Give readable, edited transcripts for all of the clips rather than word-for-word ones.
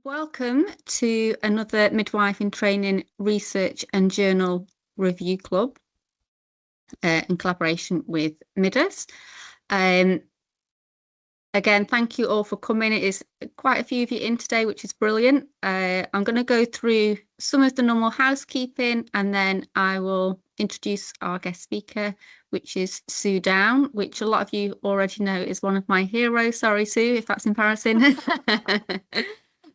Welcome to another Midwife-in-Training Research and Journal Review Club in collaboration with MIDUS. Again, thank you all for coming. It is quite a few of you in today, which is brilliant. I'm going to go through some of the normal housekeeping, and then I will introduce our guest speaker, which is Soo Downe, which a lot of you already know is one of my heroes. Sorry, Soo, if that's embarrassing.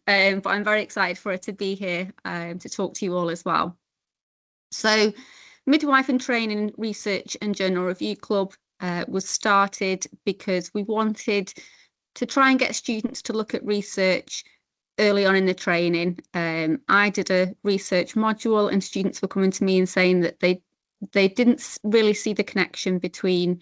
But I'm very excited for her to be here to talk to you all as well. So Midwife-in-Training Research and Journal Review Club was started because we wanted to try and get students to look at research early on in the training. I did a research module and students were coming to me and saying that they didn't really see the connection between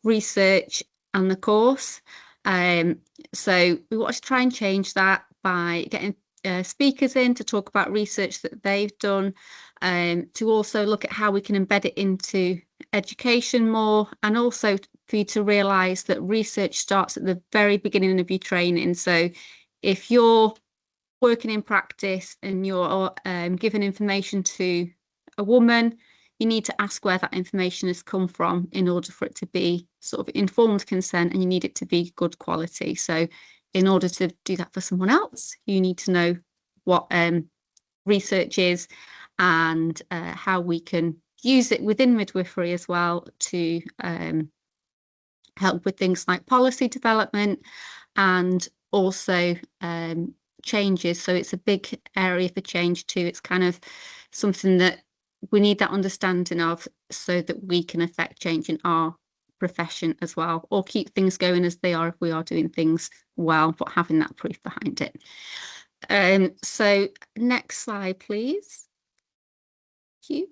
research and the course. So we wanted to try and change that by getting speakers in to talk about research that they've done, to also look at how we can embed it into education more, and also for you to realise that research starts at the very beginning of your training. So if you're working in practice and you're giving information to a woman, you need to ask where that information has come from in order for it to be sort of informed consent, and you need it to be good quality. So in order to do that for someone else, you need to know what research is and how we can use it within midwifery as well to help with things like policy development and also changes. So it's a big area for change too. It's kind of something that we need that understanding of so that we can affect change in our profession as well, or keep things going as they are if we are doing things well, but having that proof behind it. So next slide, please. Thank you.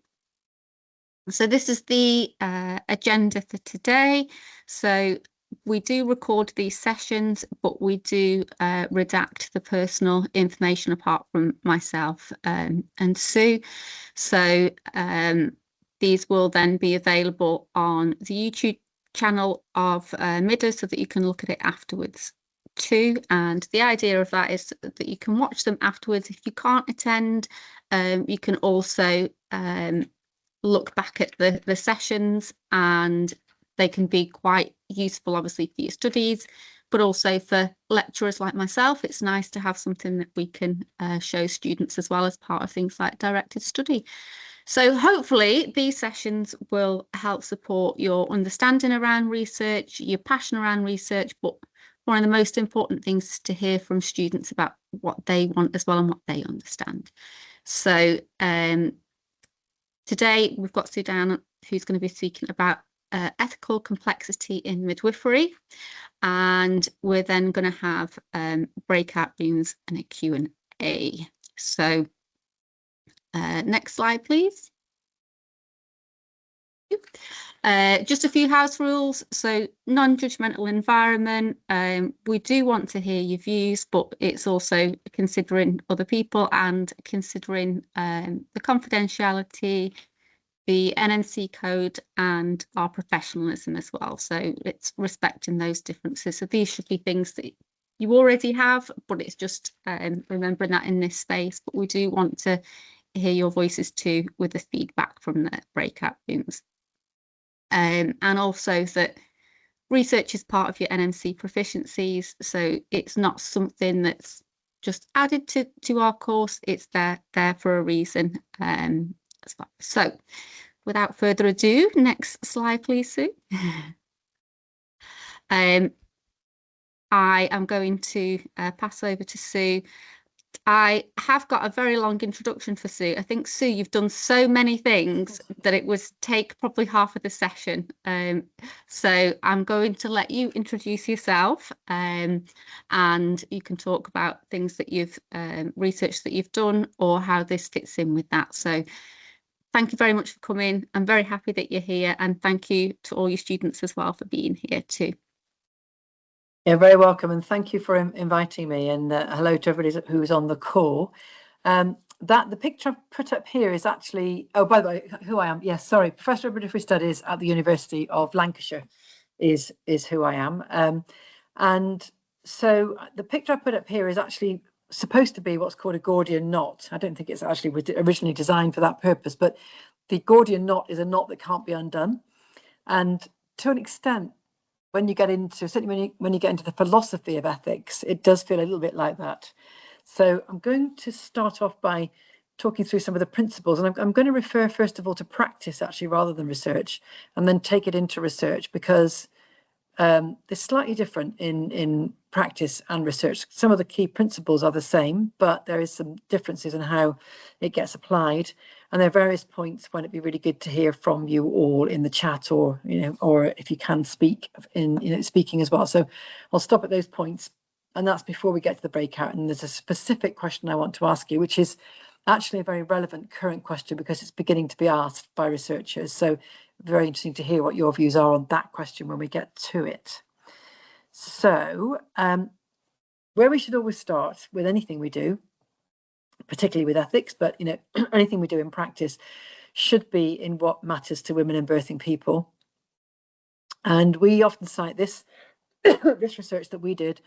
So this is the agenda for today. So we do record these sessions, but we do redact the personal information apart from myself and Soo. So these will then be available on the YouTube channel of MIDUS so that you can look at it afterwards too. And the idea of that is that you can watch them afterwards. If you can't attend, you can also look back at the sessions, and they can be quite useful obviously for your studies, but also for lecturers like myself. It's nice to have something that we can show students as well as part of things like directed study. So hopefully these sessions will help support your understanding around research, your passion around research, but one of the most important things is to hear from students about what they want as well and what they understand. So today we've got Soo Downe, who's going to be speaking about ethical complexity in midwifery, and we're then going to have breakout rooms and a Q&A. So next slide, please. Just a few house rules. So non-judgmental environment. We do want to hear your views, but it's also considering other people and considering the confidentiality, the NMC code, and our professionalism as well. So it's respecting those differences. So these should be things that you already have, but it's just remembering that in this space. But we do want to hear your voices too with the feedback from the breakout rooms. And also that research is part of your NMC proficiencies, so it's not something that's just added to our course. It's there for a reason as well. So without further ado, next slide please, Soo. I am going to pass over to Soo. I have got a very long introduction for Soo. I think, Soo, you've done so many things that it would take probably half of the session. So I'm going to let you introduce yourself, and you can talk about things that you've researched that you've done or how this fits in with that. So thank you very much for coming. I'm very happy that you're here, and thank you to all your students as well for being here too. Yeah, very welcome, and thank you for inviting me, and hello to everybody who's on the call. The picture I've put up here is actually, oh, by the way, who I am. Yes, sorry, Professor of Midwifery Studies at the University of Lancashire is who I am. And so the picture I put up here is actually supposed to be what's called a Gordian knot. I don't think it's actually originally designed for that purpose, but the Gordian knot is a knot that can't be undone. And to an extent, when you get into, certainly when you get into the philosophy of ethics, it does feel a little bit like that. So I'm going to start off by talking through some of the principles, and I'm going to refer first of all to practice actually rather than research, and then take it into research, because they're slightly different in practice and research. Some of the key principles are the same, but there is some differences in how it gets applied. And there are various points when it'd be really good to hear from you all in the chat, or or if you can speak in speaking as well. So I'll stop at those points, and that's before we get to the breakout. And there's a specific question I want to ask you, which is actually a very relevant current question because it's beginning to be asked by researchers. So very interesting to hear what your views are on that question when we get to it. So where we should always start with anything we do, particularly with ethics, but anything we do in practice, should be in what matters to women and birthing people. And we often cite this this research that we did,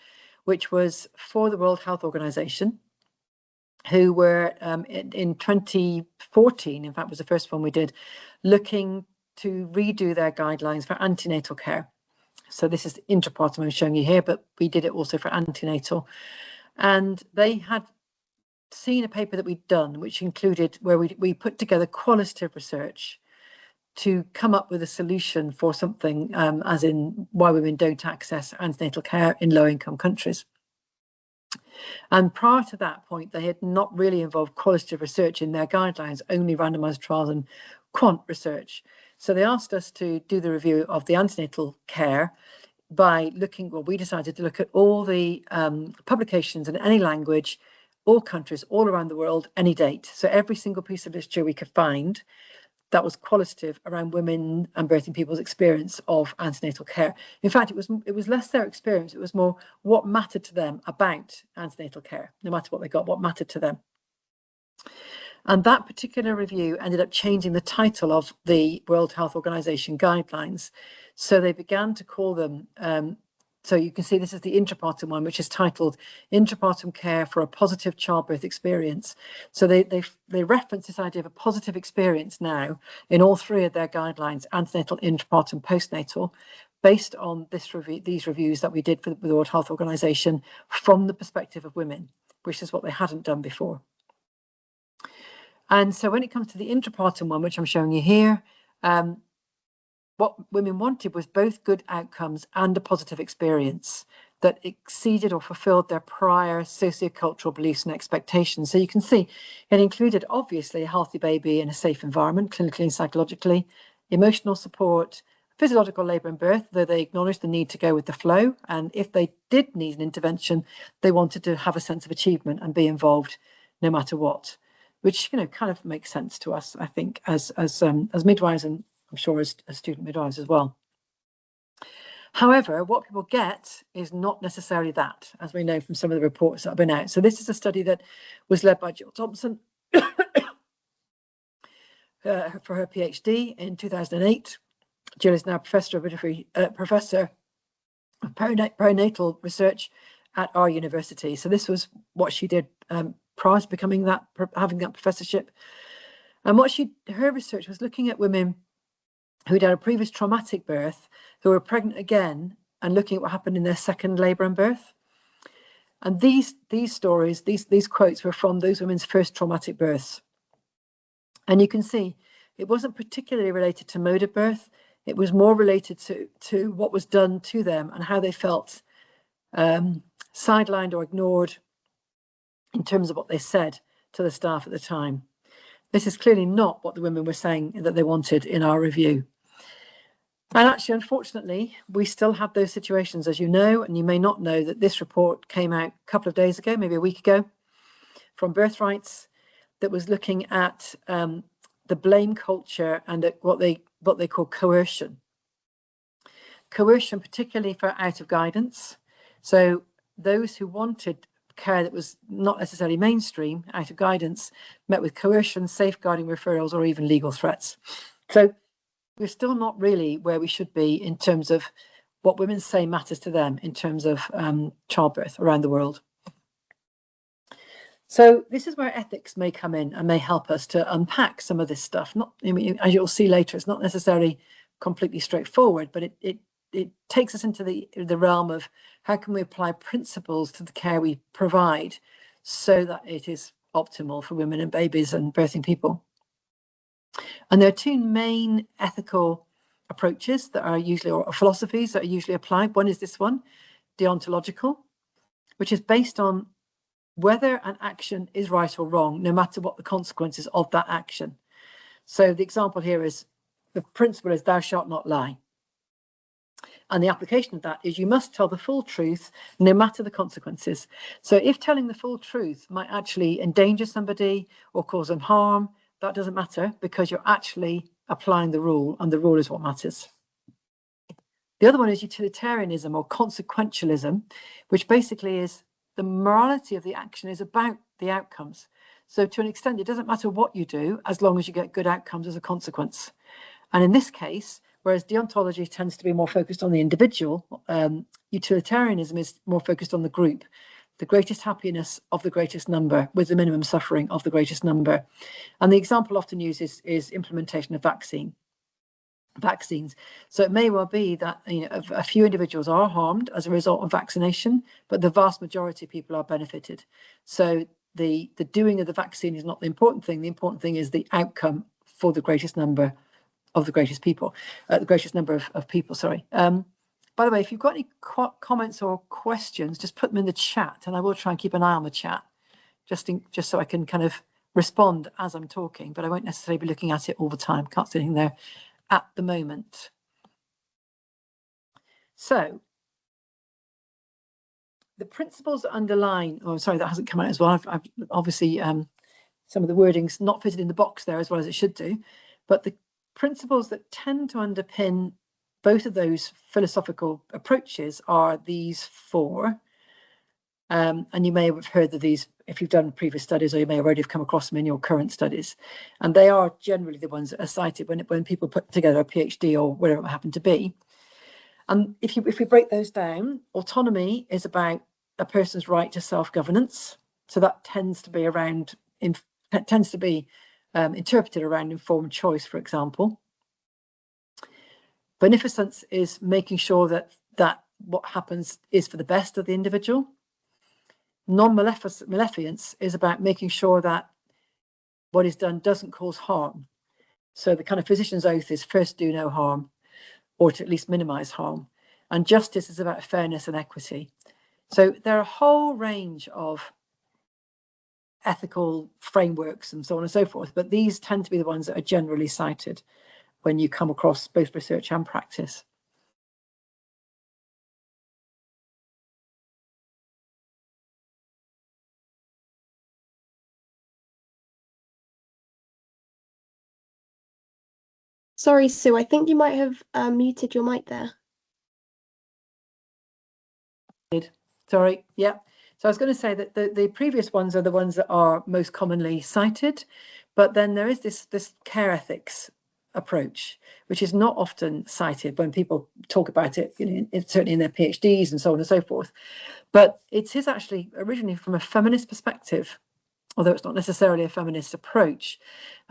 which was for the World Health Organization, who were in 2014, in fact was the first one we did, looking to redo their guidelines for antenatal care. So this is the intrapartum I'm showing you here, but we did it also for antenatal. And they had seen a paper that we'd done, which included where we put together qualitative research to come up with a solution for something, as in why women don't access antenatal care in low-income countries. And prior to that point, they had not really involved qualitative research in their guidelines, only randomized trials and quant research. So they asked us to do the review of the antenatal care by looking, well, we decided to look at all the publications in any language, all countries, all around the world, any date. So every single piece of literature we could find that was qualitative around women and birthing people's experience of antenatal care. In fact, it was less their experience, it was more what mattered to them about antenatal care, no matter what they got, what mattered to them. And that particular review ended up changing the title of the World Health Organization guidelines. So they began to call them, so you can see this is the intrapartum one, which is titled Intrapartum Care for a Positive Childbirth Experience. So they reference this idea of a positive experience now in all three of their guidelines, antenatal, intrapartum, postnatal, based on these reviews that we did for the World Health Organization from the perspective of women, which is what they hadn't done before. And so when it comes to the intrapartum one, which I'm showing you here, what women wanted was both good outcomes and a positive experience that exceeded or fulfilled their prior sociocultural beliefs and expectations. So you can see it included, obviously, a healthy baby in a safe environment, clinically and psychologically, emotional support, physiological labour and birth, though they acknowledged the need to go with the flow. And if they did need an intervention, they wanted to have a sense of achievement and be involved no matter what, which kind of makes sense to us, I think, as midwives, and I'm sure as student midwives as well. However, what people get is not necessarily that, as we know from some of the reports that have been out. So this is a study that was led by Jill Thompson for her PhD in 2008. Jill is now Professor of Perinatal Research at our university. So this was what she did prior to having that professorship. And her research was looking at women who'd had a previous traumatic birth, who were pregnant again, and looking at what happened in their second labour and birth. And these stories, these quotes were from those women's first traumatic births. And you can see it wasn't particularly related to mode of birth. It was more related to what was done to them and how they felt sidelined or ignored in terms of what they said to the staff at the time. This is clearly not what the women were saying that they wanted in our review. And actually, unfortunately, we still have those situations, as you know, and you may not know that this report came out a couple of days ago, maybe a week ago, from Birthrights, that was looking at the blame culture and at what they call coercion. Coercion, particularly for out of guidance. So those who wanted care that was not necessarily mainstream, out of guidance, met with coercion, safeguarding referrals, or even legal threats. So we're still not really where we should be in terms of what women say matters to them in terms of childbirth around the world. So this is where ethics may come in and may help us to unpack some of this stuff. Not, I mean, as you'll see later, it's not necessarily completely straightforward, but it takes us into the realm of how can we apply principles to the care we provide so that it is optimal for women and babies and birthing people. And there are two main ethical approaches that are usually, or philosophies that are usually applied. One is this one, deontological, which is based on whether an action is right or wrong, no matter what the consequences of that action. So the example here is, the principle is thou shalt not lie. And the application of that is you must tell the full truth, no matter the consequences. So if telling the full truth might actually endanger somebody or cause them harm, that doesn't matter because you're actually applying the rule, and the rule is what matters. The other one is utilitarianism or consequentialism, which basically is the morality of the action is about the outcomes. So to an extent, it doesn't matter what you do as long as you get good outcomes as a consequence. And in this case, whereas deontology tends to be more focused on the individual, utilitarianism is more focused on the group, the greatest happiness of the greatest number with the minimum suffering of the greatest number. And the example often used is implementation of vaccines. So it may well be that a few individuals are harmed as a result of vaccination, but the vast majority of people are benefited. So the doing of the vaccine is not the important thing. The important thing is the outcome for the greatest number of the greatest people, the greatest number of people, sorry. By the way, if you've got any comments or questions, just put them in the chat, and I will try and keep an eye on the chat, just so I can kind of respond as I'm talking, but I won't necessarily be looking at it all the time. Can't see anything there at the moment. So the principles that underline, oh, sorry, that hasn't come out as well. I've obviously, some of the wording's not fitted in the box there as well as it should do, but the principles that tend to underpin both of those philosophical approaches are these four. And you may have heard of these if you've done previous studies, or you may already have come across them in your current studies. And they are generally the ones that are cited when people put together a PhD or whatever it happened to be. And if we break those down, autonomy is about a person's right to self-governance. So that tends to be interpreted around informed choice, for example. Beneficence is making sure that what happens is for the best of the individual. Non-maleficence is about making sure that what is done doesn't cause harm. So the kind of physician's oath is first do no harm, or to at least minimize harm. And justice is about fairness and equity. So there are a whole range of ethical frameworks and so on and so forth, but these tend to be the ones that are generally cited when you come across both research and practice. Sorry, Sue, I think you might have muted your mic there. Sorry, yeah. So I was going to say that the previous ones are the ones that are most commonly cited, but then there is this care ethics approach, which is not often cited when people talk about it, certainly in their PhDs and so on and so forth. But it is actually originally from a feminist perspective, although it's not necessarily a feminist approach,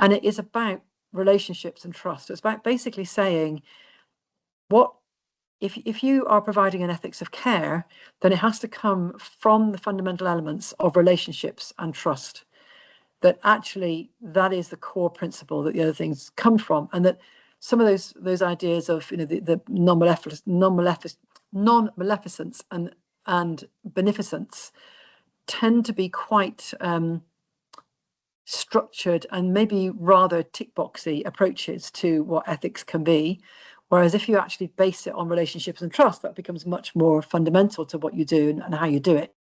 and it is about relationships and trust. So it's about basically saying, if you are providing an ethics of care, then it has to come from the fundamental elements of relationships and trust. That actually that is the core principle that the other things come from, and that some of those ideas of the non-maleficence and beneficence tend to be quite structured and maybe rather tick boxy approaches to what ethics can be. Whereas if you actually base it on relationships and trust, that becomes much more fundamental to what you do and how you do it.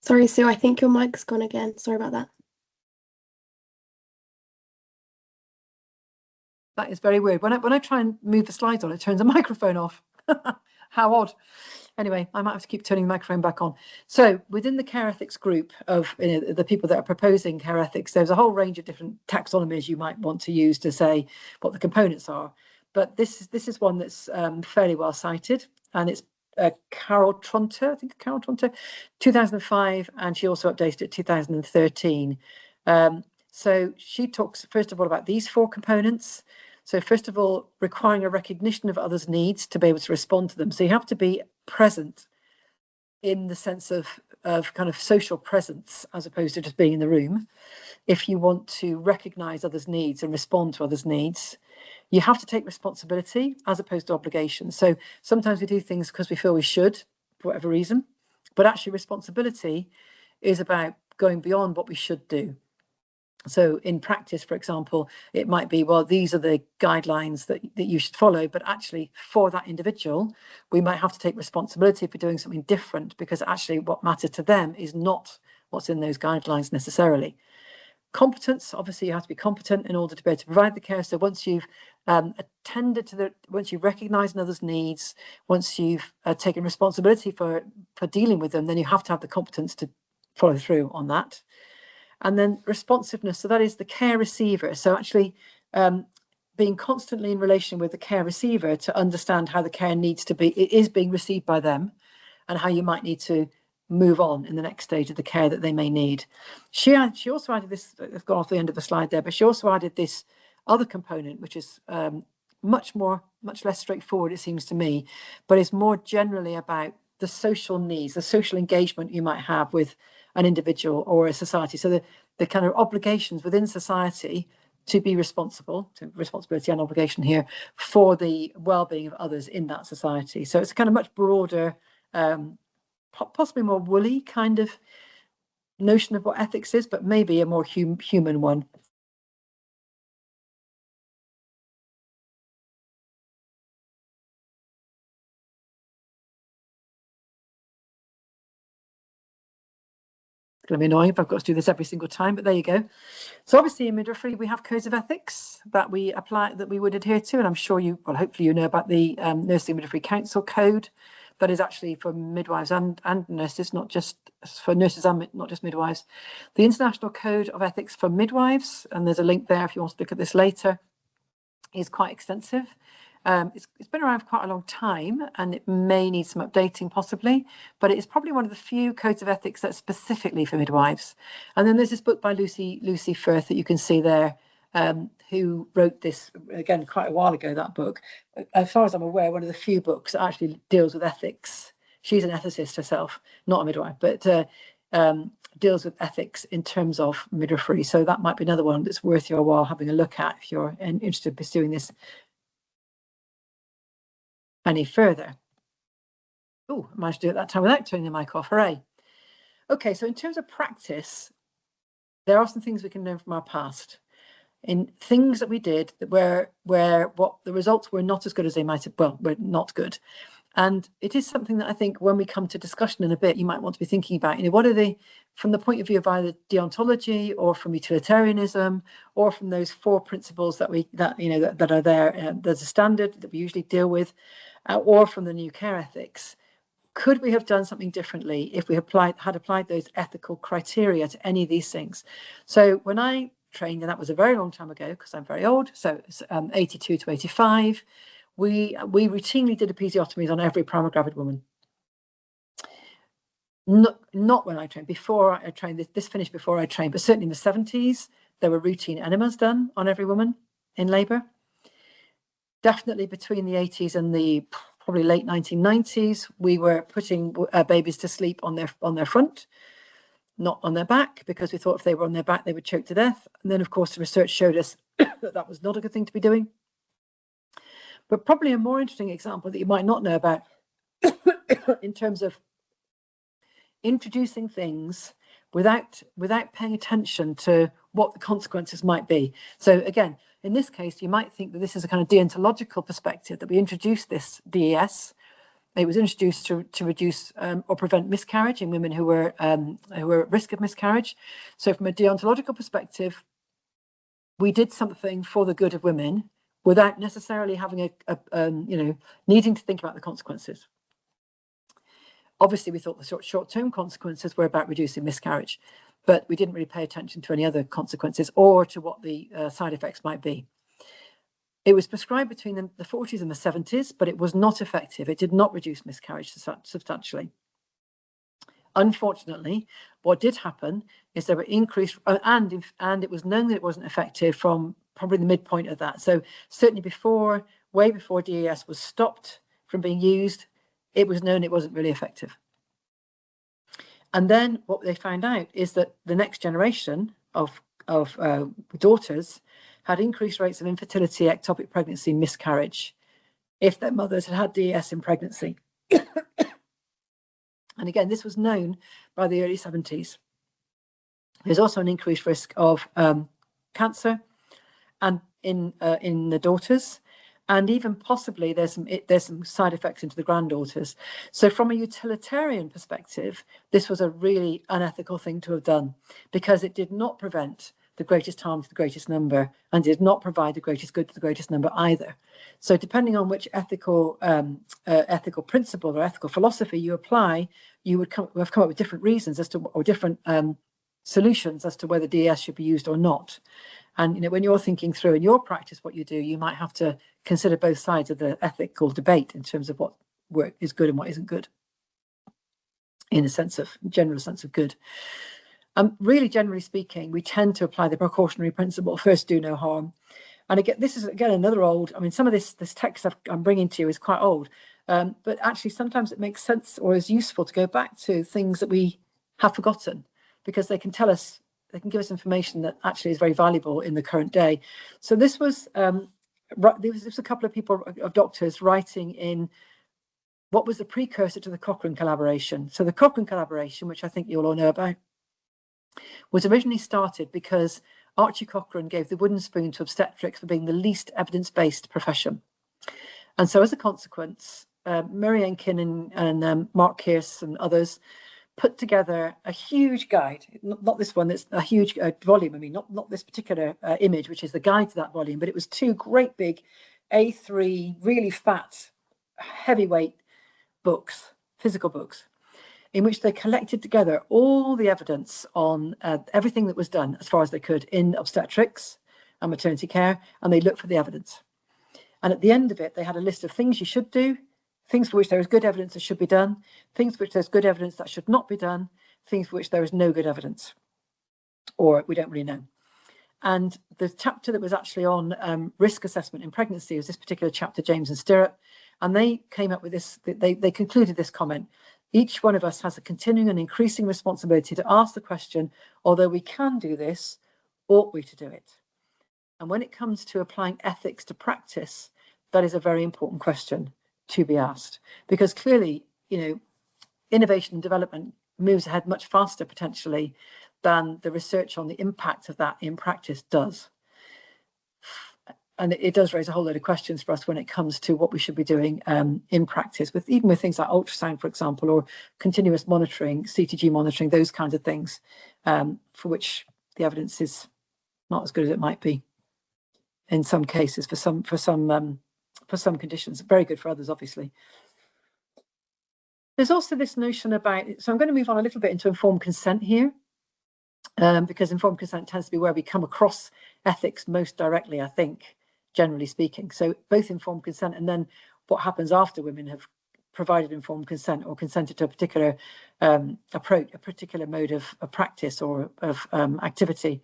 Sorry, Sue, I think your mic's gone again. Sorry about that. That is very weird. When I try and move the slides on, it turns the microphone off. How odd. Anyway, I might have to keep turning the microphone back on. So within the care ethics group of the people that are proposing care ethics, there's a whole range of different taxonomies you might want to use to say what the components are. But this is one that's fairly well cited, and it's Carol Tronter, I think Carol Tronter, 2005, and she also updated it 2013. So she talks first of all about these 4 components. So first of all, requiring a recognition of others' needs to be able to respond to them. So you have to be present in the sense of kind of social presence, as opposed to just being in the room. If you want to recognize others' needs and respond to others' needs, you have to take responsibility as opposed to obligation. So sometimes we do things because we feel we should, for whatever reason, but actually responsibility is about going beyond what we should do. So in practice, for example, it might be, well, these are the guidelines that you should follow, but actually for that individual, we might have to take responsibility for doing something different, because actually what matters to them is not what's in those guidelines necessarily. Competence, obviously you have to be competent in order to be able to provide the care. So once you've attended to once you've recognized another's needs, once you've taken responsibility for dealing with them, then you have to have the competence to follow through on that. And then responsiveness, so that is the care receiver. So actually being constantly in relation with the care receiver to understand how the care needs to be, it is being received by them, and how you might need to move on in the next stage of the care that they may need. She also added this, I've gone off the end of the slide there, but she also added this other component, which is much less straightforward, it seems to me, but it's more generally about the social needs, the social engagement you might have with an individual or a society. So the kind of obligations within society to be responsible, to responsibility and obligation here, for the well-being of others in that society. So it's a kind of much broader, possibly more woolly kind of notion of what ethics is, but maybe a more human one. Going to be annoying if I've got to do this every single time, but there you go. So obviously in midwifery we have codes of ethics that we apply, that we would adhere to, and I'm sure you, well, hopefully you know about the Nursing and Midwifery Council code that is actually for midwives and nurses, not just for nurses and not just midwives. The International Code of Ethics for Midwives, and there's a link there if you want to look at this later, is quite extensive. It's been around for quite a long time, and it may need some updating possibly, but it's probably one of the few codes of ethics that's specifically for midwives. And then there's this book by Lucy Firth that you can see there, who wrote this, again, quite a while ago, that book. As far as I'm aware, one of the few books that actually deals with ethics. She's an ethicist herself, not a midwife, but deals with ethics in terms of midwifery. So that might be another one that's worth your while having a look at if you're interested in pursuing this any further. Oh, I managed to do it that time without turning the mic off. Hooray. Okay, so in terms of practice, there are some things we can learn from our past. In things that we did that where what the results were not as good as they might have, well, were not good. And it is something that I think when we come to discussion in a bit, you might want to be thinking about, what are they, from the point of view of either deontology or from utilitarianism, or from those 4 principles that are there, there's a standard that we usually deal with, or from the new care ethics. Could we have done something differently if we had applied those ethical criteria to any of these things? So when I trained, and that was a very long time ago because I'm very old, so it's 82 to 85, we routinely did episiotomies on every primary-gravid woman. Not when I trained, before I trained, this finished before I trained, but certainly in the 70s, there were routine enemas done on every woman in labour. Definitely between the 80s and the probably late 1990s, we were putting babies to sleep on their front, not on their back, because we thought if they were on their back, they would choke to death. And then, of course, the research showed us that was not a good thing to be doing. But probably a more interesting example that you might not know about in terms of introducing things without paying attention to what the consequences might be. So again, in this case, you might think that this is a kind of deontological perspective, that we introduced this DES. It was introduced to reduce or prevent miscarriage in women who were at risk of miscarriage. So from a deontological perspective, we did something for the good of women without necessarily having needing to think about the consequences. Obviously, we thought the short-term consequences were about reducing miscarriage, but we didn't really pay attention to any other consequences or to what the side effects might be. It was prescribed between the 40s and the 70s, but it was not effective. It did not reduce miscarriage substantially. Unfortunately, what did happen is there were increased, and it was known that it wasn't effective from probably the midpoint of that. So certainly way before DES was stopped from being used, it was known it wasn't really effective. And then what they found out is that the next generation of daughters had increased rates of infertility, ectopic pregnancy, miscarriage, if their mothers had had DES in pregnancy. And again, this was known by the early 70s. There's also an increased risk of cancer and in the daughters, and even possibly there's some side effects into the granddaughters. So from a utilitarian perspective, this was a really unethical thing to have done, because it did not prevent the greatest harm to the greatest number and did not provide the greatest good to the greatest number either. So depending on which ethical principle or ethical philosophy you apply, you would have come up with different reasons as to, or different solutions as to whether DES should be used or not. And when you're thinking through in your practice what you do, you might have to consider both sides of the ethical debate in terms of what work is good and what isn't good, in a general sense of good. Really, generally speaking, we tend to apply the precautionary principle, first do no harm. And again, this is another old, some of this text I'm bringing to you is quite old, but actually sometimes it makes sense or is useful to go back to things that we have forgotten, because they can give us information that actually is very valuable in the current day. So this was, there was a couple of people, of doctors, writing in what was the precursor to the Cochrane collaboration. So the Cochrane collaboration, which I think you all know about, was originally started because Archie Cochrane gave the wooden spoon to obstetrics for being the least evidence-based profession. And so as a consequence, Mary Enkin and Mark Kearse and others put together a huge guide, not this one, that's a huge volume, not this particular image, which is the guide to that volume, but it was two great big A3, really fat, heavyweight books, physical books, in which they collected together all the evidence on everything that was done as far as they could in obstetrics and maternity care, and they looked for the evidence. And at the end of it, they had a list of things you should do, things for which there is good evidence that should be done, things for which there's good evidence that should not be done, things for which there is no good evidence, or we don't really know. And the chapter that was actually on risk assessment in pregnancy was this particular chapter, James and Stirrup, and they came up with this, they concluded this comment: each one of us has a continuing and increasing responsibility to ask the question, although we can do this, ought we to do it? And when it comes to applying ethics to practice, that is a very important question to be asked, because clearly, innovation and development moves ahead much faster potentially than the research on the impact of that in practice does. And it does raise a whole load of questions for us when it comes to what we should be doing in practice, even with things like ultrasound, for example, or continuous monitoring, CTG monitoring, those kinds of things, for which the evidence is not as good as it might be in some cases for some conditions. Very good for others, obviously. There's also this notion about, so I'm going to move on a little bit into informed consent here, because informed consent tends to be where we come across ethics most directly, I think, generally speaking. So both informed consent and then what happens after women have provided informed consent or consented to a particular approach, a particular mode of practice or of activity.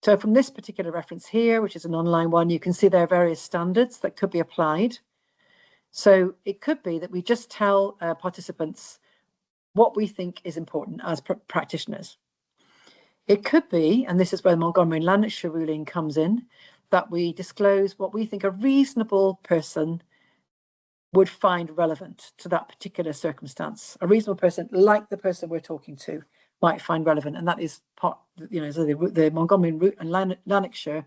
So from this particular reference here, which is an online one, you can see there are various standards that could be applied. So it could be that we just tell participants what we think is important as practitioners. It could be, and this is where the Montgomery and Lancashire ruling comes in, that we disclose what we think a reasonable person would find relevant to that particular circumstance. A reasonable person, like the person we're talking to, might find relevant, and that is part, so the Montgomery and Lancashire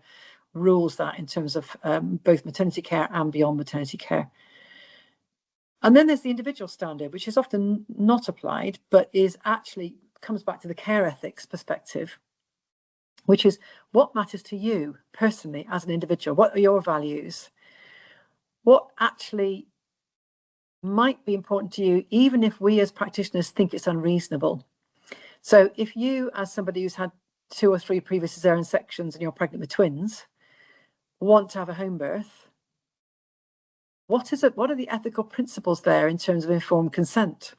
rules that in terms of both maternity care and beyond maternity care. And then there's the individual standard, which is often not applied, but is actually comes back to the care ethics perspective, which is what matters to you personally as an individual. What are your values? What actually might be important to you, even if we as practitioners think it's unreasonable. So if you, as somebody who's had 2 or 3 previous cesarean sections and you're pregnant with twins, want to have a home birth, what are the ethical principles there in terms of informed consent?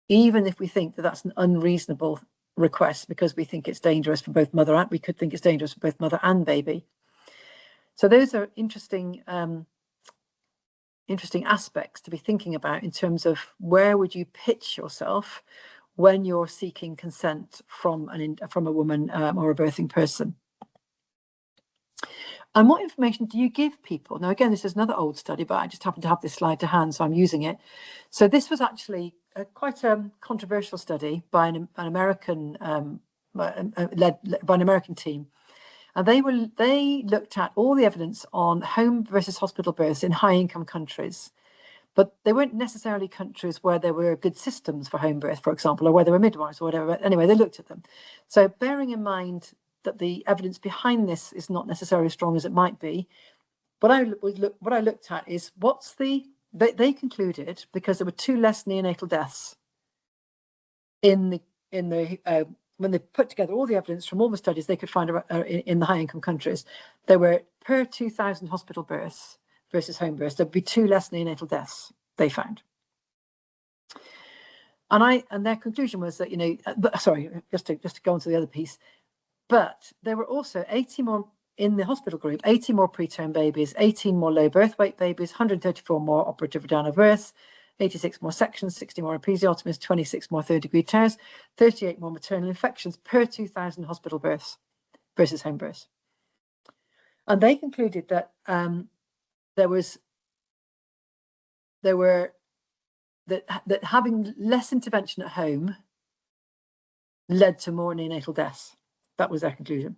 Even if we think that that's an unreasonable request because we think it's dangerous for both mother and we could think it's dangerous for both mother and baby. So those are interesting aspects to be thinking about in terms of where would you pitch yourself when you're seeking consent from a woman or a birthing person. And what information do you give people? Now, again, this is another old study, but I just happen to have this slide to hand, so I'm using it. So this was actually quite a controversial study by an American, led by an American team. And they looked at all the evidence on home versus hospital births in high-income countries. But they weren't necessarily countries where there were good systems for home birth, for example, or where there were midwives or whatever. But anyway, they looked at them. So bearing in mind that the evidence behind this is not necessarily as strong as it might be, what I looked at is they concluded, because there were 2 less neonatal deaths when they put together all the evidence from all the studies they could find in the high-income countries, there were per 2,000 hospital births versus home births, there'd be 2 less neonatal deaths, they found. And their conclusion was that, just to go on to the other piece, but there were also 80 more in the hospital group, 80 more preterm babies, 18 more low birth weight babies, 134 more operative vaginal births, 86 more sections, 60 more episiotomies, 26 more third-degree tears, 38 more maternal infections per 2,000 hospital births versus home births. And they concluded that that having less intervention at home led to more neonatal deaths. That was their conclusion.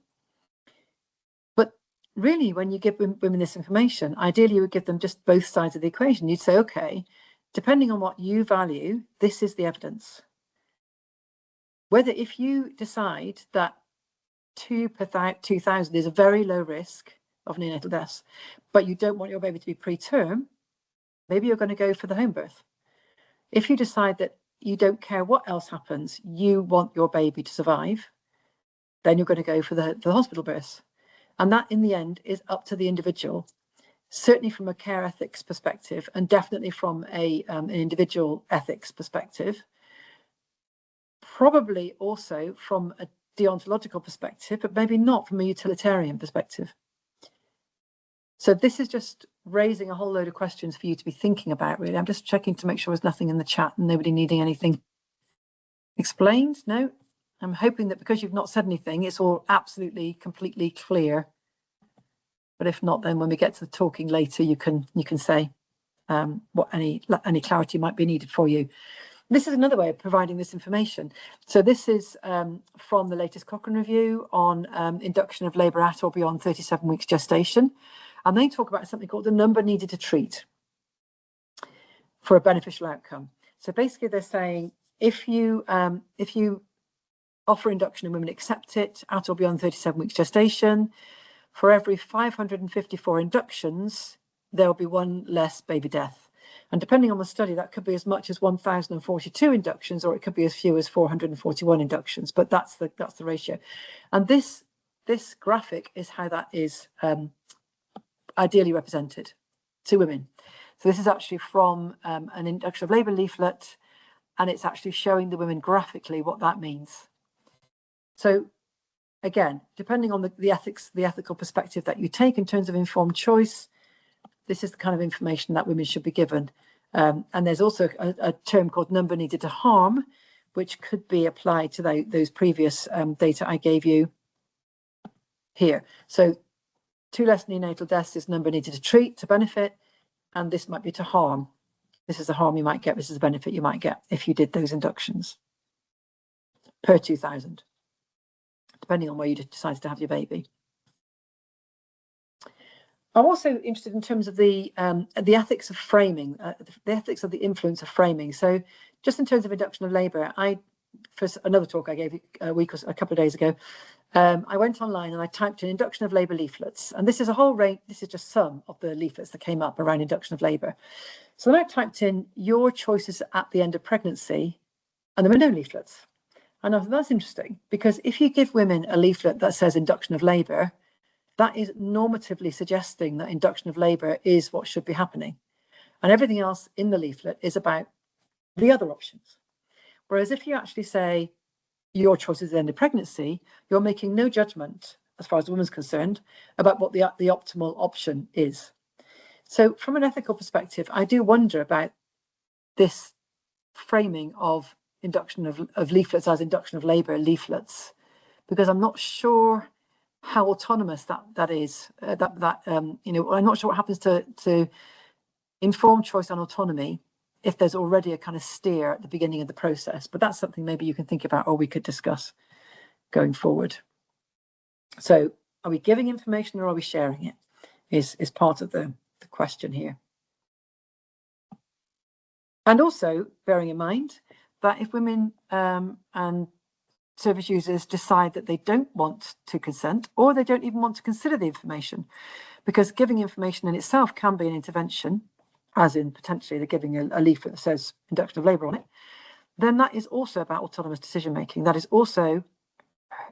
But really, when you give women this information, ideally you would give them just both sides of the equation. You'd say, okay, depending on what you value, this is the evidence. Whether if you decide that 2 per 2,000 is a very low risk of neonatal deaths, but you don't want your baby to be preterm, maybe you're going to go for the home birth. If you decide that you don't care what else happens, you want your baby to survive, then you're going to go for the hospital birth. And that, in the end, is up to the individual, certainly from a care ethics perspective, and definitely from an individual ethics perspective, probably also from a deontological perspective, but maybe not from a utilitarian perspective. So this is just raising a whole load of questions for you to be thinking about, really. I'm just checking to make sure there's nothing in the chat and nobody needing anything explained. No? I'm hoping that because you've not said anything, it's all absolutely, completely clear. But if not, then when we get to the talking later, you can say what any clarity might be needed for you. This is another way of providing this information. So this is from the latest Cochrane review on induction of labour at or beyond 37 weeks gestation. And they talk about something called the number needed to treat for a beneficial outcome. So basically they're saying if you offer induction and women accept it at or beyond 37 weeks gestation, for every 554 inductions, there'll be 1 less baby death. And depending on the study, that could be as much as 1,042 inductions, or it could be as few as 441 inductions, but that's the ratio. And this graphic is how that is ideally represented to women. So this is actually from an induction of labour leaflet, and it's actually showing the women graphically what that means. So again, depending on the ethical perspective that you take in terms of informed choice, this is the kind of information that women should be given. And there's also a term called number needed to harm, which could be applied to those previous data I gave you here. So 2 less neonatal deaths is number needed to treat, to benefit, and this might be to harm. This is the harm you might get, this is the benefit you might get if you did those inductions per 2,000, depending on where you decide to have your baby. I'm also interested in terms of the ethics of framing, the ethics of the influence of framing. So just in terms of induction of labour, for another talk I gave a couple of days ago, I went online and I typed in induction of labour leaflets. And this is a whole range, this is just some of the leaflets that came up around induction of labour. So then I typed in your choices at the end of pregnancy, and there were no leaflets. And I thought that's interesting, because if you give women a leaflet that says induction of labour, that is normatively suggesting that induction of labour is what should be happening. And everything else in the leaflet is about the other options. Whereas if you actually say your choices at the end of pregnancy, you're making no judgment, as far as the woman's concerned, about what the optimal option is. So from an ethical perspective, I do wonder about this framing of induction of leaflets as induction of labour leaflets, because I'm not sure how autonomous that is. You know, I'm not sure what happens to informed choice on autonomy if there's already a kind of steer at the beginning of the process. But that's something maybe you can think about, or we could discuss going forward. So are we giving information or are we sharing it is part of the question here. And also bearing in mind that if women and service users decide that they don't want to consent, or they don't even want to consider the information, because giving information in itself can be an intervention, as in potentially they're giving a leaflet that says induction of labour on it, then that is also about autonomous decision making. That is also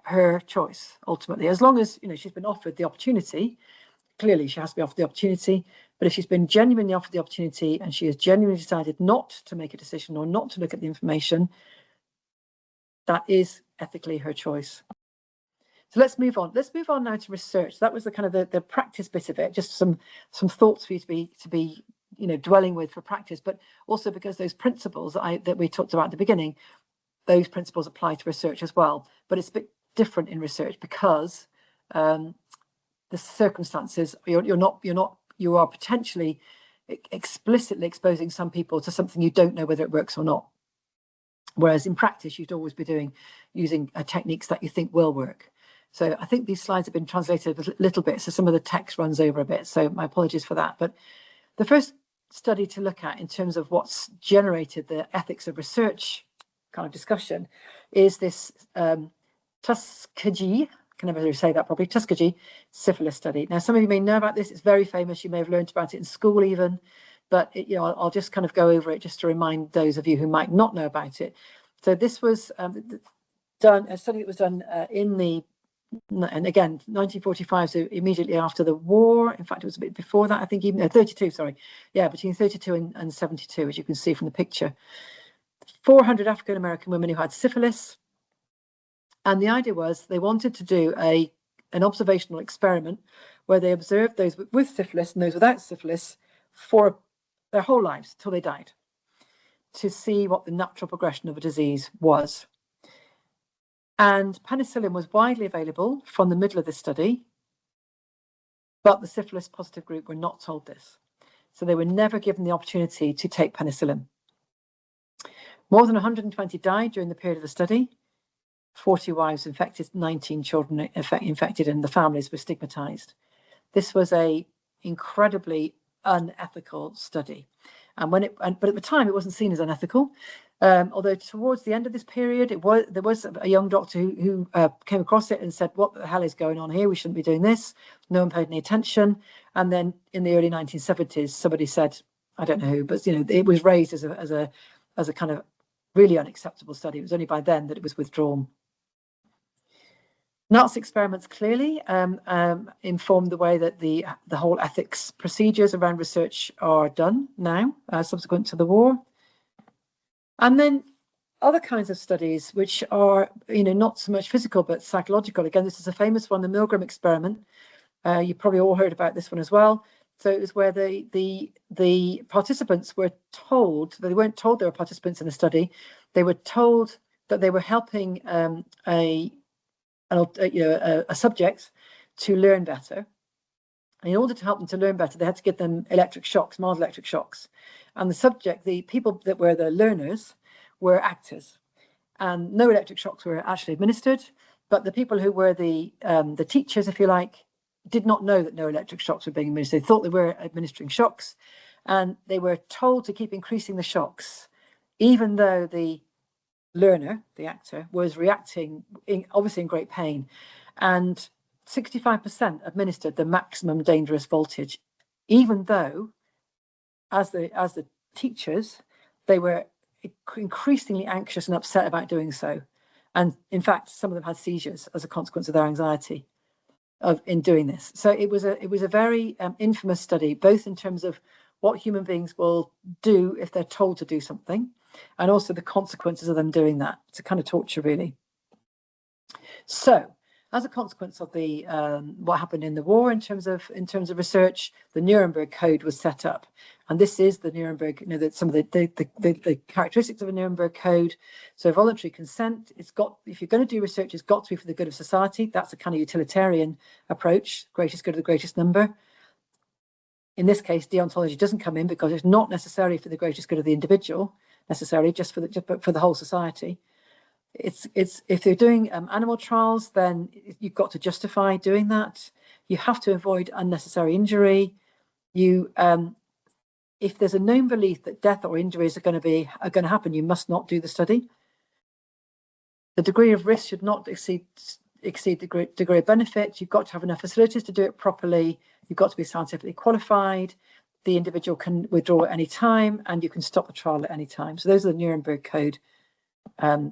her choice, ultimately, as long as, you know, she's been offered the opportunity. Clearly she has to be offered the opportunity, but if she's been genuinely offered the opportunity and she has genuinely decided not to make a decision or not to look at the information, that is ethically her choice. So let's move on. Let's move on now to research. That was the kind of the practice bit of it. Just some thoughts for you to be you know, dwelling with for practice, but also because those principles that we talked about at the beginning, those principles apply to research as well. But it's a bit different in research because the circumstances, you are potentially explicitly exposing some people to something you don't know whether it works or not. Whereas in practice, you'd always be using techniques that you think will work. So I think these slides have been translated a little bit, so some of the text runs over a bit. So my apologies for that. But the first study to look at in terms of what's generated the ethics of research kind of discussion is this Tuskegee, I can never say that properly, Tuskegee syphilis study. Now, some of you may know about this. It's very famous. You may have learned about it in school even. But you know, I'll just kind of go over it just to remind those of you who might not know about it. So this was done, a study that was done and again, 1945, so immediately after the war. In fact, it was a bit before that, I think, even 32, sorry. Yeah, between 32 and 72, as you can see from the picture. 400 African-American women who had syphilis. And the idea was they wanted to do an observational experiment where they observed those with syphilis and those without syphilis for their whole lives till they died, to see what the natural progression of a disease was. And penicillin was widely available from the middle of the study, but the syphilis positive group were not told this. So they were never given the opportunity to take penicillin. More than 120 died during the period of the study. 40 wives infected, 19 children infected, and the families were stigmatized. This was an incredibly unethical study. But at the time, it wasn't seen as unethical. Although towards the end of this period, there was a young doctor who came across it and said, what the hell is going on here? We shouldn't be doing this. No one paid any attention. And then in the early 1970s, somebody said, I don't know who, but you know, it was raised as a kind of really unacceptable study. It was only by then that it was withdrawn. NALS experiments clearly inform the way that the whole ethics procedures around research are done now, subsequent to the war. And then other kinds of studies, which are, you know, not so much physical, but psychological. Again, this is a famous one, the Milgram experiment. You probably all heard about this one as well. So it was where the participants were told, they weren't told they were participants in the study. They were told that they were helping a subject to learn better. And in order to help them to learn better, they had to give them electric shocks, mild electric shocks. And the people that were the learners were actors. And no electric shocks were actually administered, but the people who were the teachers, if you like, did not know that no electric shocks were being administered. They thought they were administering shocks, and they were told to keep increasing the shocks, even though the learner, the actor, was reacting obviously in great pain. And 65% administered the maximum dangerous voltage, even though, as the teachers, they were increasingly anxious and upset about doing so. And in fact, some of them had seizures as a consequence of their anxiety in doing this. So it was a very infamous study, both in terms of what human beings will do if they're told to do something, and also the consequences of them doing that. It's a kind of torture, really. So, as a consequence of the what happened in the war in terms of research, the Nuremberg Code was set up, and this is the Nuremberg. You know, that some of the characteristics of a Nuremberg Code. So, voluntary consent. It's got, if you're going to do research, it's got to be for the good of society. That's a kind of utilitarian approach. Greatest good of the greatest number. In this case, deontology doesn't come in because it's not necessarily for the greatest good of the individual, necessarily just for the whole society. It's if they're doing animal trials, then you've got to justify doing that. You have to avoid unnecessary injury. You if there's a known belief that death or injuries are going to happen, you must not do the study. The degree of risk should not exceed the degree of benefit. You've got to have enough facilities to do it properly. You've got to be scientifically qualified. The individual can withdraw at any time, and you can stop the trial at any time. So those are the Nuremberg Code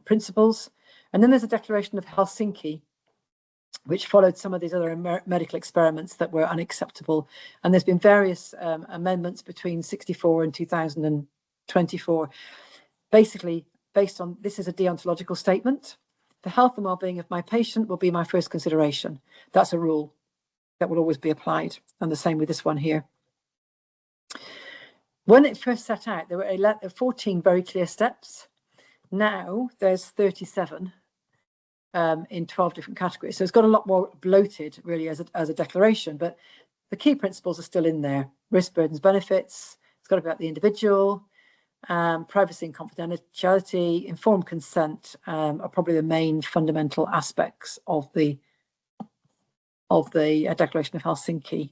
principles. And then there's a Declaration of Helsinki, which followed some of these other medical experiments that were unacceptable. And there's been various amendments between 64 and 2024, basically based on, this is a deontological statement. The health and well-being of my patient will be my first consideration. That's a rule that will always be applied. And the same with this one here. When it first set out, there were 14 very clear steps. Now there's 37 in 12 different categories. So it's got a lot more bloated, really, as a declaration. But the key principles are still in there. Risk, burdens, benefits. It's got to be about the individual. Privacy and confidentiality, informed consent are probably the main fundamental aspects of the Declaration of Helsinki.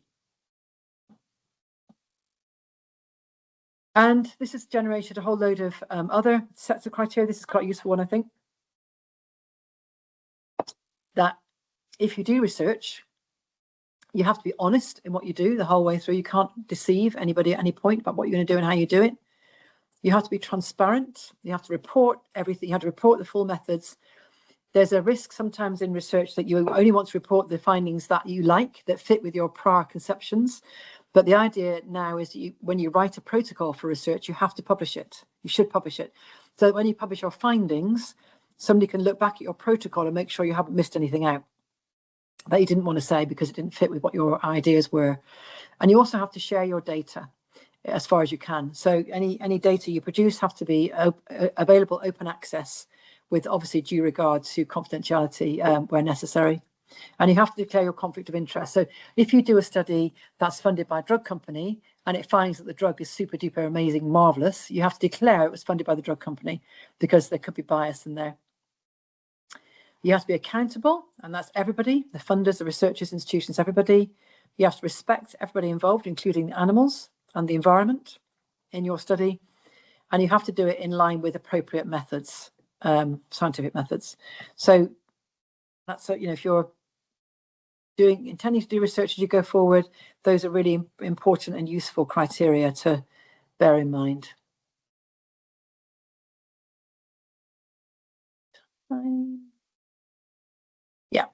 And this has generated a whole load of other sets of criteria. This is quite a useful one, I think. That if you do research, you have to be honest in what you do the whole way through. You can't deceive anybody at any point about what you're going to do and how you do it. You have to be transparent. You have to report everything. You have to report the full methods. There's a risk sometimes in research that you only want to report the findings that you like, that fit with your prior conceptions. But the idea now is that when you write a protocol for research, you have to publish it. You should publish it. So that when you publish your findings, somebody can look back at your protocol and make sure you haven't missed anything out that you didn't want to say because it didn't fit with what your ideas were. And you also have to share your data as far as you can. So any data you produce have to be available open access, with obviously due regard to confidentiality where necessary. And you have to declare your conflict of interest. So if you do a study that's funded by a drug company and it finds that the drug is super duper amazing, marvelous, you have to declare it was funded by the drug company because there could be bias in there. You have to be accountable, and that's everybody, the funders, the researchers, institutions, everybody. You have to respect everybody involved, including the animals and the environment in your study. And you have to do it in line with appropriate methods, scientific methods. So that's, you know, if you're intending to do research as you go forward, those are really important and useful criteria to bear in mind. Yeah,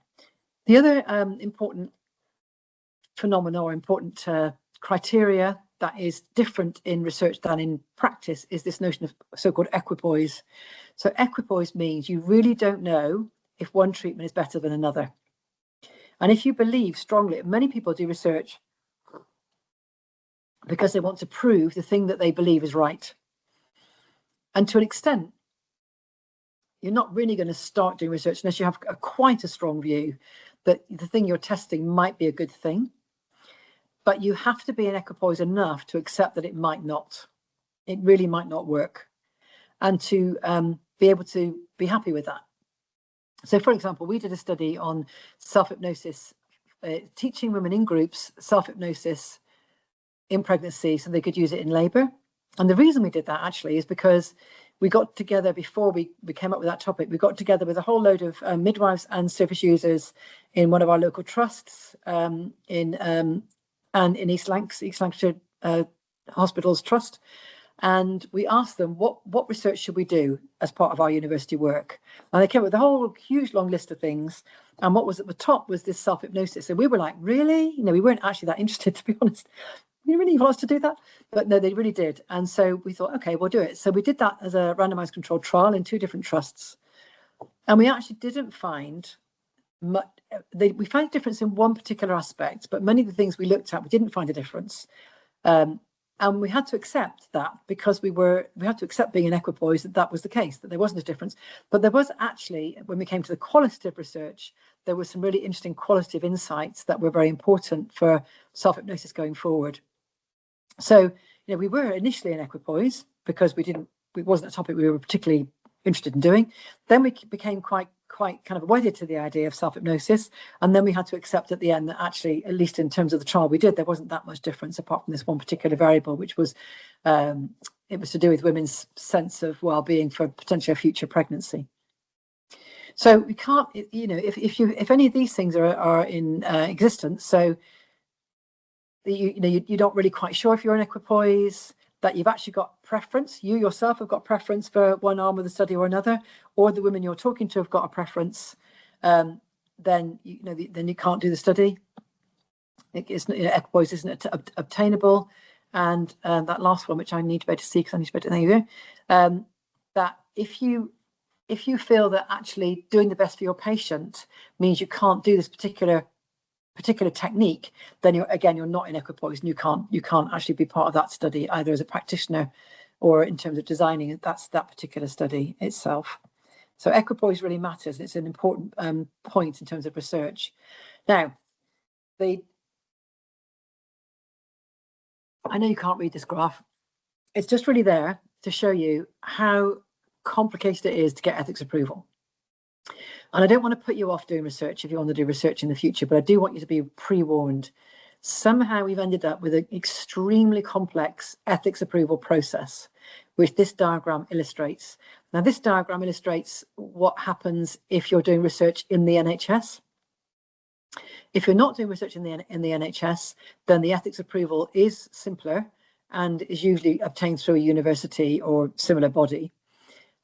the other important phenomena or important criteria that is different in research than in practice is this notion of so-called equipoise. So equipoise means you really don't know if one treatment is better than another. And if you believe strongly, many people do research because they want to prove the thing that they believe is right. And to an extent, you're not really going to start doing research unless you have quite a strong view that the thing you're testing might be a good thing. But you have to be in equipoise enough to accept that it might not. It really might not work. And to be able to be happy with that. So, for example, we did a study on self-hypnosis, teaching women in groups self-hypnosis in pregnancy so they could use it in labour. And the reason we did that actually is because we got together before we came up with that topic. We got together with a whole load of midwives and service users in one of our local trusts in East Lancashire Hospitals Trust. And we asked them, what research should we do as part of our university work? And they came up with a whole huge long list of things. And what was at the top was this self-hypnosis. And we were like, really? You know, we weren't actually that interested, to be honest. You really want us to do that? But no, they really did. And so we thought, okay, we'll do it. So we did that as a randomized controlled trial in 2 different trusts. And we actually didn't find much. We found a difference in one particular aspect, but many of the things we looked at, we didn't find a difference. And we had to accept that, because we had to accept being in equipoise that was the case, that there wasn't a difference. But there was actually, when we came to the qualitative research, there were some really interesting qualitative insights that were very important for self-hypnosis going forward. So, you know, we were initially in equipoise because it wasn't a topic we were particularly interested in doing. Then we became quite kind of wedded to the idea of self-hypnosis, and then we had to accept at the end that actually, at least in terms of the trial we did, there wasn't that much difference apart from this one particular variable, which was it was to do with women's sense of well-being for potentially a future pregnancy. So we can't, you know, if any of these things are in existence, so you're not really quite sure if you're in equipoise, that you've actually got preference, you yourself have got preference for one arm of the study or another, or the women you're talking to have got a preference, then you can't do the study. Equipoise isn't obtainable. And that last one, which I need to be able to see because I need to be able to, there you go, that if you feel that actually doing the best for your patient means you can't do this particular technique, then you're not in equipoise, and you can't actually be part of that study either as a practitioner or in terms of designing that particular study itself. So equipoise really matters. It's an important point in terms of research. Now, I know you can't read this graph. It's just really there to show you how complicated it is to get ethics approval. And I don't want to put you off doing research if you want to do research in the future, but I do want you to be pre-warned. Somehow we've ended up with an extremely complex ethics approval process, which this diagram illustrates. Now, this diagram illustrates what happens if you're doing research in the NHS. If you're not doing research in the NHS, then the ethics approval is simpler and is usually obtained through a university or similar body.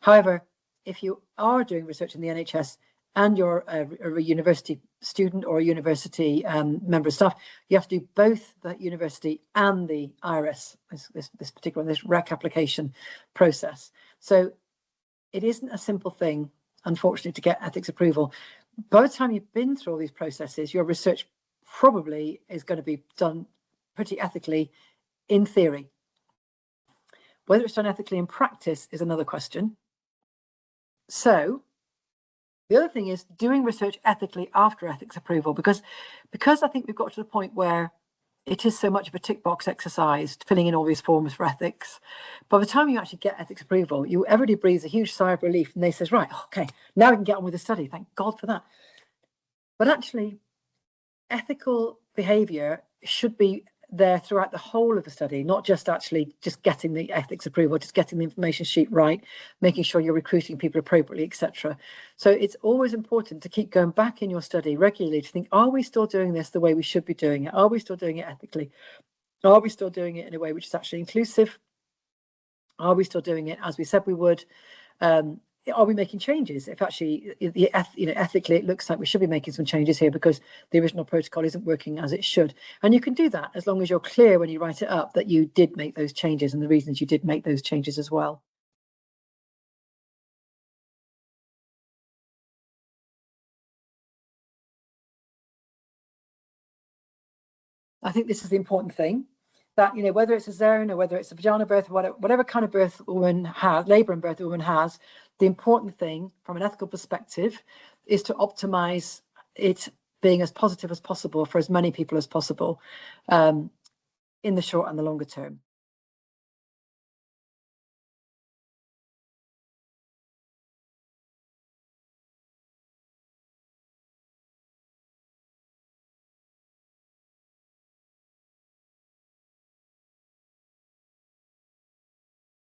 However, if you are doing research in the NHS and you're a university student or a university member of staff, you have to do both the university and the IRS, this particular one, this REC application process. So it isn't a simple thing, unfortunately, to get ethics approval. By the time you've been through all these processes, your research probably is going to be done pretty ethically in theory. Whether it's done ethically in practice is another question. So the other thing is doing research ethically after ethics approval, because I think we've got to the point where it is so much of a tick box exercise, filling in all these forms for ethics. By the time you actually get ethics approval, everybody breathes a huge sigh of relief and they says, right, okay, now we can get on with the study. Thank God for that. But actually, ethical behaviour should be there throughout the whole of the study, not just getting the ethics approval, just getting the information sheet right, making sure you're recruiting people appropriately, etc. So it's always important to keep going back in your study regularly to think, are we still doing this the way we should be doing it? Are we still doing it ethically? Are we still doing it in a way which is actually inclusive? Are we still doing it as we said we would? Are we making changes? If actually, ethically, it looks like we should be making some changes here because the original protocol isn't working as it should. And you can do that as long as you're clear when you write it up that you did make those changes and the reasons you did make those changes as well. I think this is the important thing, that, whether it's a cesarean or whether it's a vaginal birth, or whatever kind of birth a woman has, labour and birth a woman has, the important thing from an ethical perspective is to optimise it being as positive as possible for as many people as possible in the short and the longer term.